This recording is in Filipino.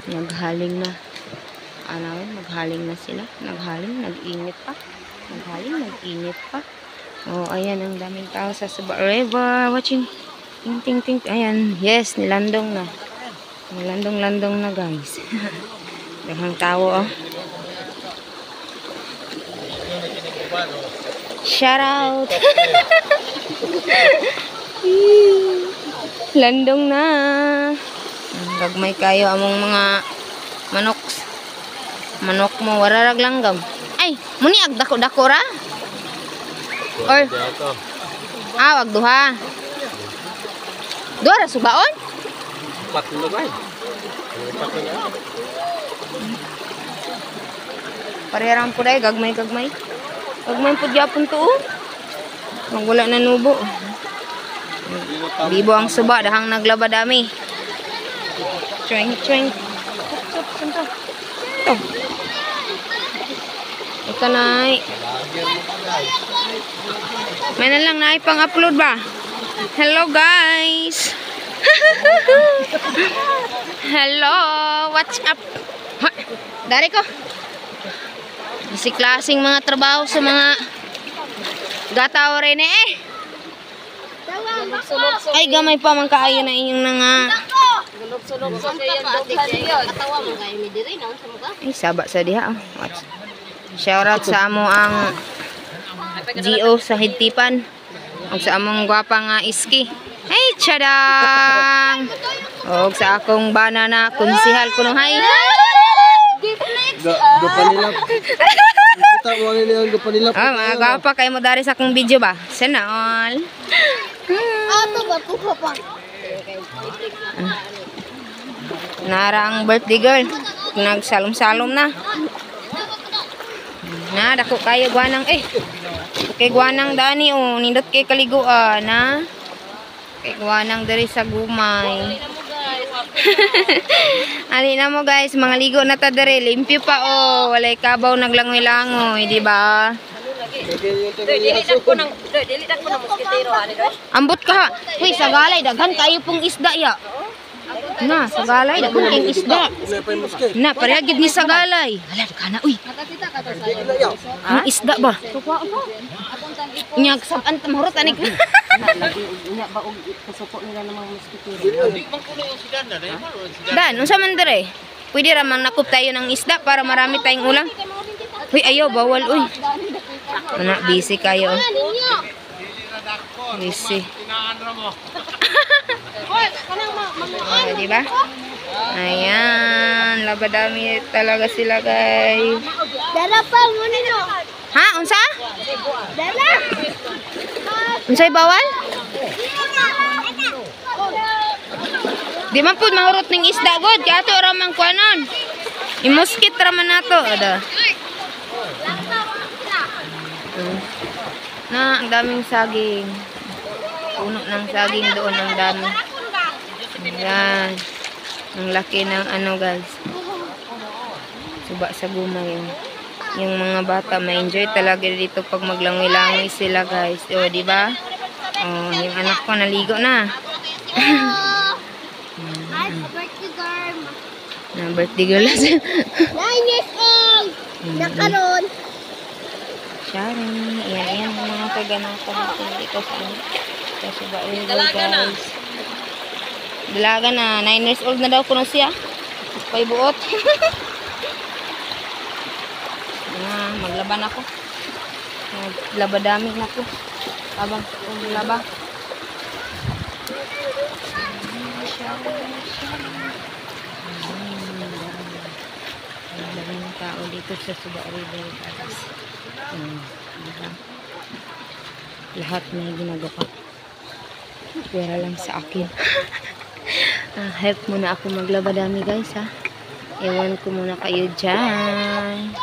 Naghaling na. Maghaling na sila. Naghaling, nag-init pa. Naghaling, nag-init pa. Oh, ayan, ang daming tao sa Suba River. Watching. Ting, ting, ting. Ayan, yes, nilandong na. Nilandong-landong na, guys. Daghang tao, oh. Shout out. Landong na. Gagmay kayo among mga manok mo wararag langgam. Ay, muni ag dako-dako ra. Or wag duha. Duha ra subaon? Patlo ba? Parehang po dai gagmay. Gagmay po gyapon to. Wala na nubo. Bibo ang suba dahang naglaba dami. Twing. Ito. Ito na. May na lang na ipang-upload ba? Hello guys. Hello, what's up? Dari ko. Si klaseng mga trabaho sa mga gataw rin eh. Ay, gamay pa man kaayo na inyong nga. Ay, saba sa diha. Shoutout sa amo ang GO sa Hidtipan. O sa among gwapa nga iski. Hey, tsadang! O sa akong banana, konsihal ko nung hay. Gapanilap. Kita mo nila ang gapanilap. Mga gwapa kayo mo dari sa akong video ba? Sana all. Nara ang birthday girl. Nagsalom-salom na. Dako kayo guanang kay guanang dani nindot kay kaliguan na. Kay guanang diri sa gumay. Ali na mo guys, mga ligo na ta diri, limpyo pa walay kabaw naglangoy-langoy, di ba? Dili tak ko nang moskitero ani guys. Ambot ka. Uy, sa galay daghan kayo pong isda ya. Na, sa galay daghan kayong isda. Na, pareha gid ni sa galay. Hala, kana uy. Ang isda ba? Nyag saban tamurot anik. Nya ba og kasuko nila namang moskitero. Dan, unsa man dire? Pwede ra man nakup tayo ng isda para marami tayong ulam. Uy, ayaw bawal uy. Ana, busy kayo. Busy. Diba? Ayan, labadami talaga sila guys. Dara pa mo nino. Ha, unsa? Dara. Unsay bawal? Di man pud mahurot ning isda god, kay ato ra man kuanon. Imuskit ra man nato, ada. Na, ang daming saging. Puno ng saging doon, ang dami. Ayan. Ang laki ng ano guys. Suba sa gumay yun. Yung mga bata ma-enjoy talaga dito pag maglangoy-langoy sila guys. O, diba? Oh, yung anak ko naligo na. Na birthday girl. 9 years old. Nakaroon. Sharon. Ayan, mga kaganata dito sa Suba River guys. Dalaga na. 9 years old na daw kuno siya. Pay buot. Maglaban ako. Maglabadamig na ako. Abang laba. Maraming tao dito sa Suba River guys. Lahat may ginagawa. Pera lang sa akin. Help muna ako maglabadami guys ha. Ewan ko muna kayo dyan.